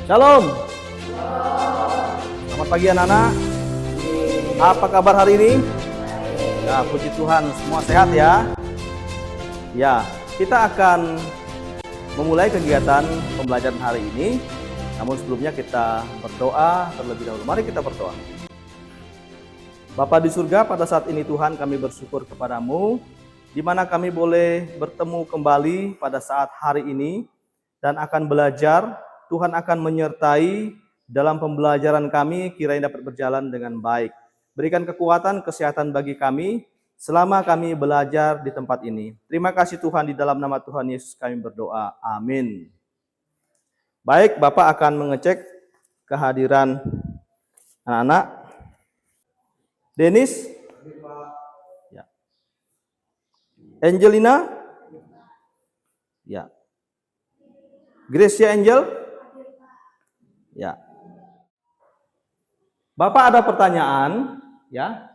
Shalom. Selamat pagi anak-anak. Apa kabar hari ini? Ya, puji Tuhan, semua sehat ya. Ya, kita akan memulai kegiatan pembelajaran hari ini. Namun sebelumnya kita berdoa terlebih dahulu. Mari kita berdoa. Bapa di surga, pada saat ini Tuhan kami bersyukur kepadamu, di mana kami boleh bertemu kembali pada saat hari ini dan akan belajar. Tuhan akan menyertai dalam pembelajaran kami, kiranya dapat berjalan dengan baik. Berikan kekuatan, kesehatan bagi kami selama kami belajar di tempat ini. Terima kasih Tuhan, di dalam nama Tuhan Yesus kami berdoa. Amin. Baik, Bapak akan mengecek kehadiran anak-anak. Denis? Ya. Angelina? Ya. Gracia Angel? Ya. Bapak ada pertanyaan, ya.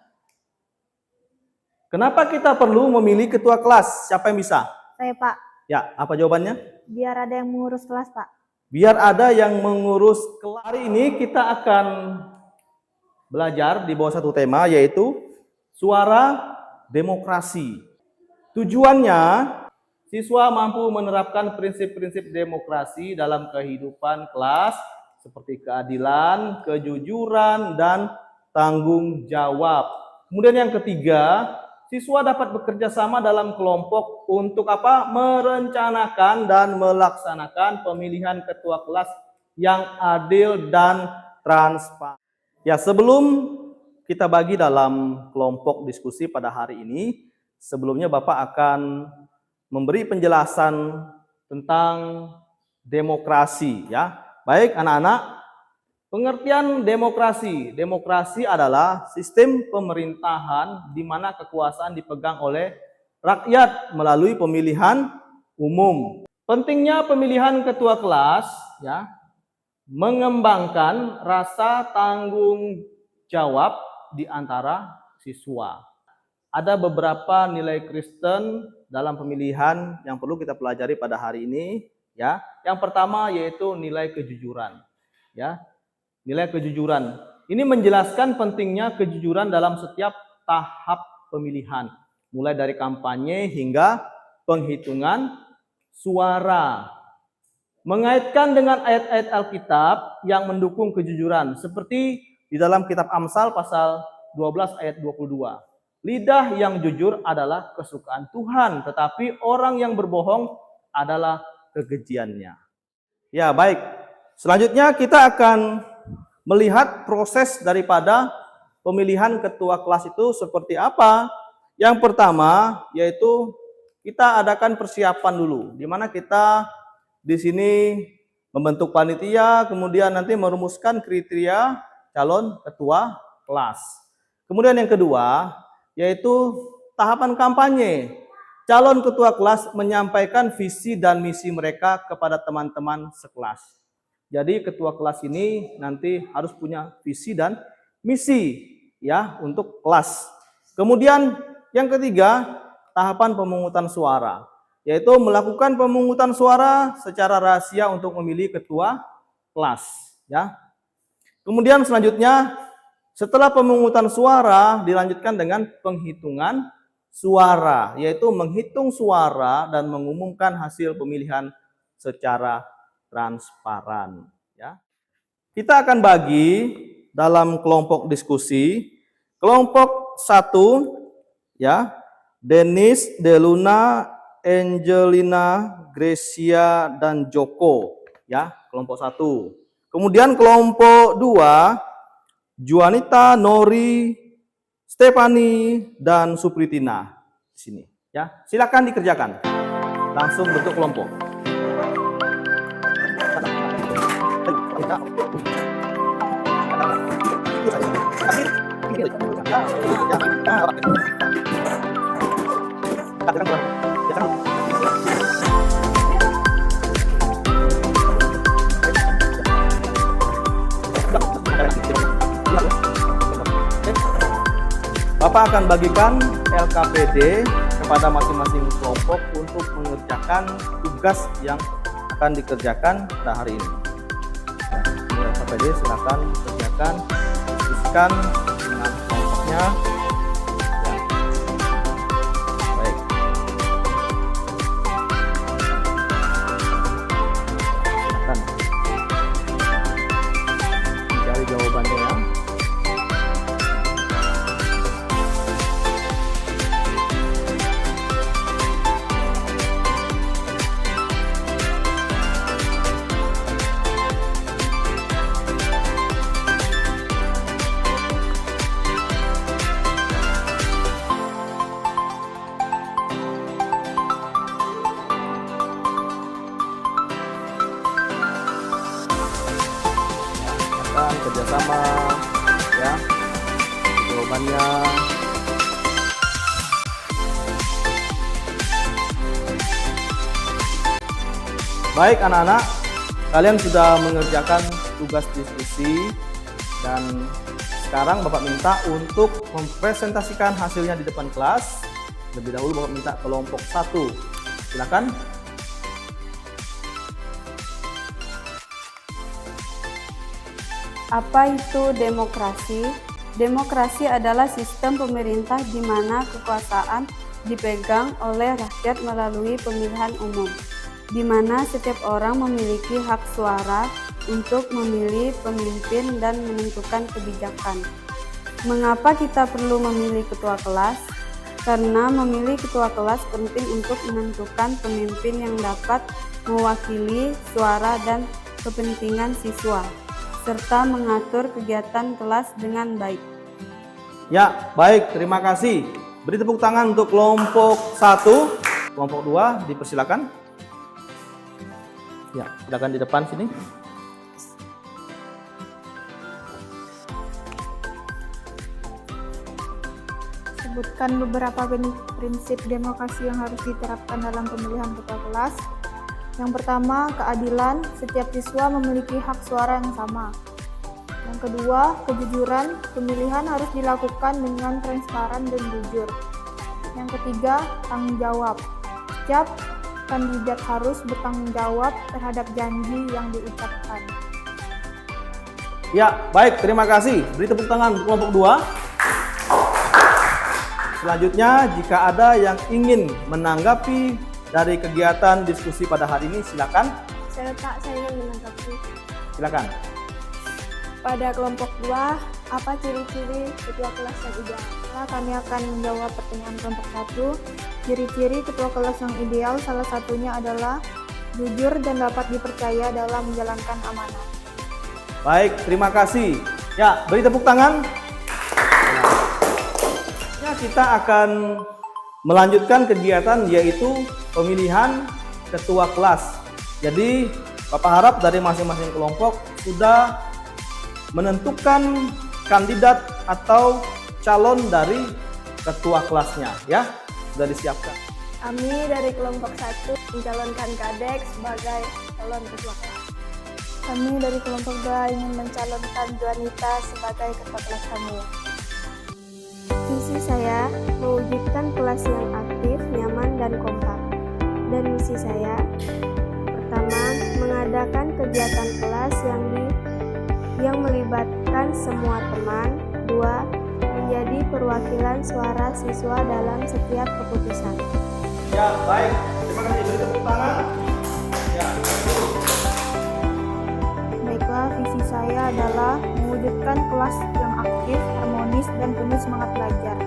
Kenapa kita perlu memilih ketua kelas? Siapa yang bisa? Saya, Pak. Ya, apa jawabannya? Biar ada yang mengurus kelas, Pak. Biar ada yang mengurus kelas. Hari ini kita akan belajar di bawah satu tema, yaitu suara demokrasi. Tujuannya, siswa mampu menerapkan prinsip-prinsip demokrasi dalam kehidupan kelas, seperti keadilan, kejujuran, dan tanggung jawab. Kemudian yang ketiga, siswa dapat bekerja sama dalam kelompok untuk apa? Merencanakan dan melaksanakan pemilihan ketua kelas yang adil dan transparan. Ya, sebelum kita bagi dalam kelompok diskusi pada hari ini, sebelumnya Bapak akan memberi penjelasan tentang demokrasi, ya. Baik anak-anak, pengertian demokrasi. Demokrasi adalah sistem pemerintahan di mana kekuasaan dipegang oleh rakyat melalui pemilihan umum. Pentingnya pemilihan ketua kelas, ya, mengembangkan rasa tanggung jawab di antara siswa. Ada beberapa nilai Kristen dalam pemilihan yang perlu kita pelajari pada hari ini, ya. Yang pertama yaitu nilai kejujuran, ya. Nilai kejujuran. Ini menjelaskan pentingnya kejujuran dalam setiap tahap pemilihan, mulai dari kampanye hingga penghitungan suara. Mengaitkan dengan ayat-ayat Alkitab yang mendukung kejujuran, seperti di dalam kitab Amsal pasal 12 ayat 22. Lidah yang jujur adalah kesukaan Tuhan, tetapi orang yang berbohong adalah kekejiannya. Ya, baik. Selanjutnya kita akan melihat proses daripada pemilihan ketua kelas itu seperti apa. Yang pertama yaitu kita adakan persiapan dulu, di mana kita di sini membentuk panitia, kemudian nanti merumuskan kriteria calon ketua kelas. Kemudian yang kedua yaitu tahapan kampanye. Calon ketua kelas menyampaikan visi dan misi mereka kepada teman-teman sekelas. Jadi ketua kelas ini nanti harus punya visi dan misi, ya, untuk kelas. Kemudian yang ketiga, tahapan pemungutan suara, yaitu melakukan pemungutan suara secara rahasia untuk memilih ketua kelas, ya. Kemudian selanjutnya, setelah pemungutan suara dilanjutkan dengan penghitungan suara, yaitu menghitung suara dan mengumumkan hasil pemilihan secara transparan, ya. Kita akan bagi dalam kelompok diskusi. Kelompok 1, ya, Denis, Deluna, Angelina, Gracia, dan Joko, ya, kelompok 1. Kemudian kelompok 2, Juanita, Nori, Stefani, dan Supritina di sini, ya. Silakan dikerjakan. Langsung bentuk kelompok. Bapak akan bagikan LKPD kepada masing-masing kelompok untuk mengerjakan tugas yang akan dikerjakan pada hari ini. PD silakan kerjakan, diskusikan dengan kelompoknya. Ya. Baik. Silakan mencari jawabannya ya. Kerjasama ya jawabannya. Baik anak-anak, kalian sudah mengerjakan tugas diskusi dan sekarang Bapak minta untuk mempresentasikan hasilnya di depan kelas. Lebih dahulu Bapak minta kelompok 1. Silakan. Apa itu demokrasi? Demokrasi adalah sistem pemerintah di mana kekuasaan dipegang oleh rakyat melalui pemilihan umum, di mana setiap orang memiliki hak suara untuk memilih pemimpin dan menentukan kebijakan. Mengapa kita perlu memilih ketua kelas? Karena memilih ketua kelas penting untuk menentukan pemimpin yang dapat mewakili suara dan kepentingan siswa, serta mengatur kegiatan kelas dengan baik. Ya, baik, terima kasih. Beri tepuk tangan untuk kelompok 1. Kelompok 2 dipersilakan. Ya, silakan di depan sini. Sebutkan beberapa prinsip demokrasi yang harus diterapkan dalam pemilihan ketua kelas. Yang pertama, keadilan. Setiap siswa memiliki hak suara yang sama. Yang kedua, kejujuran. Pemilihan harus dilakukan dengan transparan dan jujur. Yang ketiga, tanggung jawab. Setiap kandidat harus bertanggung jawab terhadap janji yang diucapkan. Ya, baik, terima kasih. Beri tepuk tangan kelompok 2. Selanjutnya, jika ada yang ingin menanggapi dari kegiatan diskusi pada hari ini, silakan. Saya ingin menanggapi. Silakan. Pada kelompok 2, apa ciri-ciri ketua kelas yang ideal? Nah, kami akan menjawab pertanyaan kelompok 1. Ciri-ciri ketua kelas yang ideal salah satunya adalah jujur dan dapat dipercaya dalam menjalankan amanah. Baik, terima kasih. Ya, beri tepuk tangan. Ya, kita akan melanjutkan kegiatan yaitu pemilihan ketua kelas. Jadi, Bapak harap dari masing-masing kelompok sudah menentukan kandidat atau calon dari ketua kelasnya, ya. Sudah disiapkan. Kami dari kelompok 1 mencalonkan Kadek sebagai calon ketua kelas. Kami dari kelompok 2 ingin mencalonkan Juanita sebagai ketua kelas kami. Visi saya mewujudkan kelas yang aktif, nyaman, dan kompak. Dan misi saya, pertama, mengadakan kegiatan kelas yang melibatkan semua teman. 2. Menjadi perwakilan suara siswa dalam setiap keputusan. Ya, baik. Terima kasih. Beri tepuk tangan. Ya. Baiklah, visi saya adalah mewujudkan kelas yang aktif, harmonis, dan penuh semangat belajar.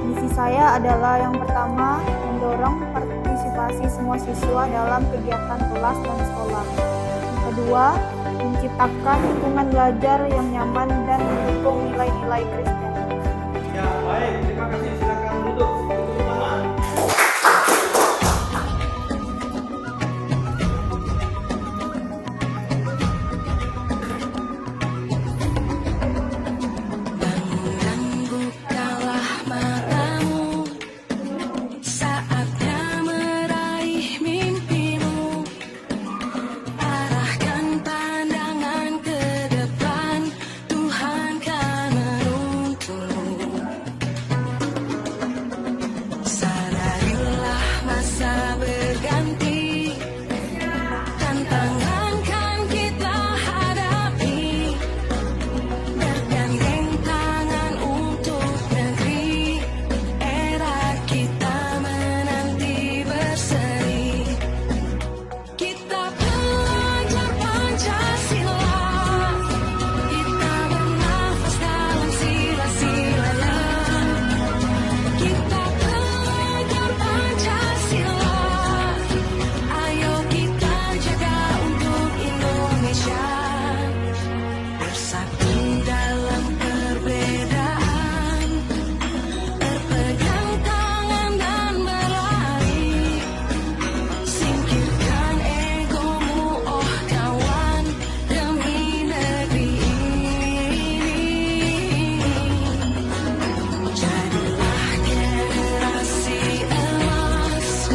Misi saya adalah yang pertama, mendorong partisipasi semua siswa dalam kegiatan kelas dan sekolah. Yang kedua, menciptakan lingkungan belajar yang nyaman dan mendukung nilai-nilai Kristen. Ya, baik. Terima kasih. Silakan duduk. Tepuk tangan.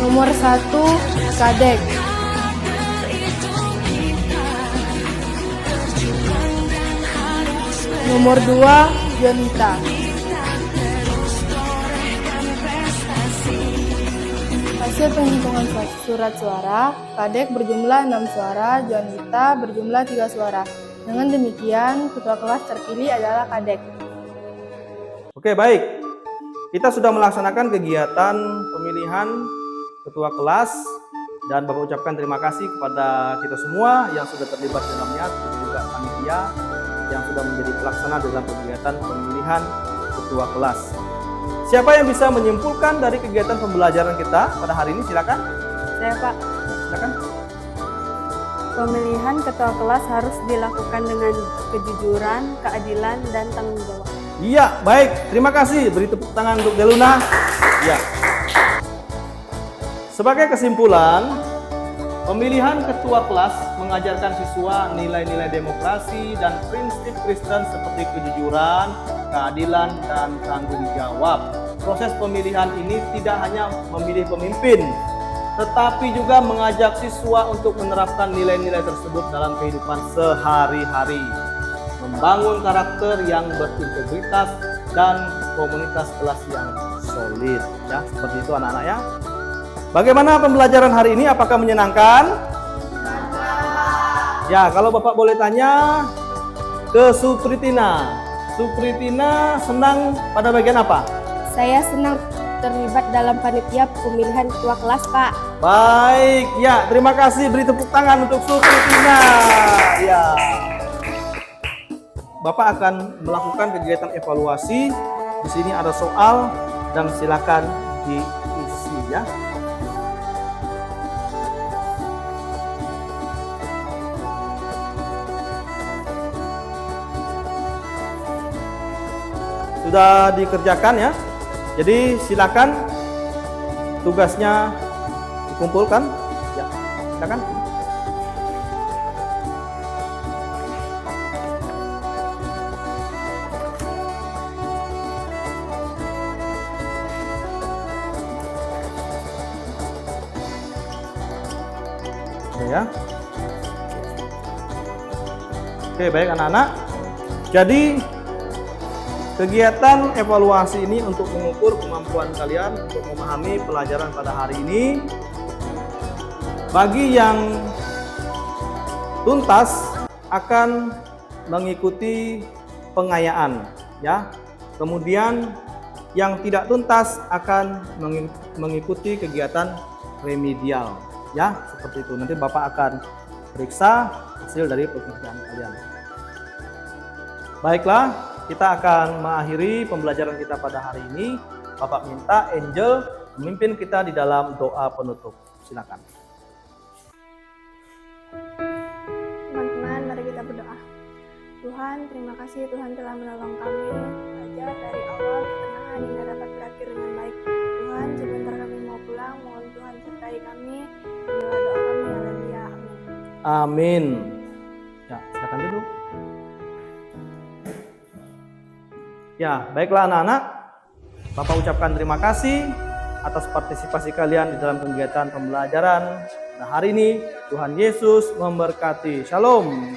Nomor 1, Kadek. Nomor 2, Jonita. Hasil penghitungan surat suara, Kadek berjumlah 6 suara, Jonita berjumlah 3 suara. Dengan demikian, ketua kelas terpilih adalah Kadek. Oke, baik. Kita sudah melaksanakan kegiatan pemilihan ketua kelas dan Bapak ucapkan terima kasih kepada kita semua yang sudah terlibat dalamnya, juga panitia yang sudah menjadi pelaksana dalam kegiatan pemilihan ketua kelas. Siapa yang bisa menyimpulkan dari kegiatan pembelajaran kita pada hari ini? Silakan. Saya, Pak. Silakan. Pemilihan ketua kelas harus dilakukan dengan kejujuran, keadilan, dan tanggung jawab. Iya, baik. Terima kasih. Beri tepuk tangan untuk Deluna. Ya. Sebagai kesimpulan, pemilihan ketua kelas mengajarkan siswa nilai-nilai demokrasi dan prinsip Kristen seperti kejujuran, keadilan, dan tanggung jawab. Proses pemilihan ini tidak hanya memilih pemimpin, tetapi juga mengajak siswa untuk menerapkan nilai-nilai tersebut dalam kehidupan sehari-hari, membangun karakter yang berintegritas dan komunitas kelas yang solid. Ya, seperti itu anak-anak ya. Bagaimana pembelajaran hari ini? Apakah menyenangkan? Ya, kalau Bapak boleh tanya ke Supritina. Supritina senang pada bagian apa? Saya senang terlibat dalam panitia pemilihan ketua kelas, Pak. Baik, ya terima kasih. Beri tepuk tangan untuk Supritina. Ya. Bapak akan melakukan kegiatan evaluasi. Di sini ada soal dan silakan diisi ya. Sudah dikerjakan ya. Jadi silakan tugasnya dikumpulkan. Ya, silakan. Ya. Oke, baik anak-anak. Jadi kegiatan evaluasi ini untuk mengukur kemampuan kalian untuk memahami pelajaran pada hari ini. Bagi yang tuntas akan mengikuti pengayaan ya. Kemudian yang tidak tuntas akan mengikuti kegiatan remedial. Ya, seperti itu. Nanti Bapak akan periksa hasil dari pekerjaan kalian. Baiklah, kita akan mengakhiri pembelajaran kita pada hari ini. Bapak minta Angel memimpin kita di dalam doa penutup. Silakan. Teman-teman, mari kita berdoa. Tuhan, terima kasih Tuhan telah menolong kami belajar dari awal pertengahan hingga dapat berakhir dengan baik. Tuhan, sebentar kami mau pulang, mohon Tuhan sertai kami. Inilah doa kami, haleluya, amin. Amin. Ya, silakan duduk. Ya, baiklah anak-anak. Bapak ucapkan terima kasih atas partisipasi kalian di dalam kegiatan pembelajaran. Nah, hari ini Tuhan Yesus memberkati. Shalom.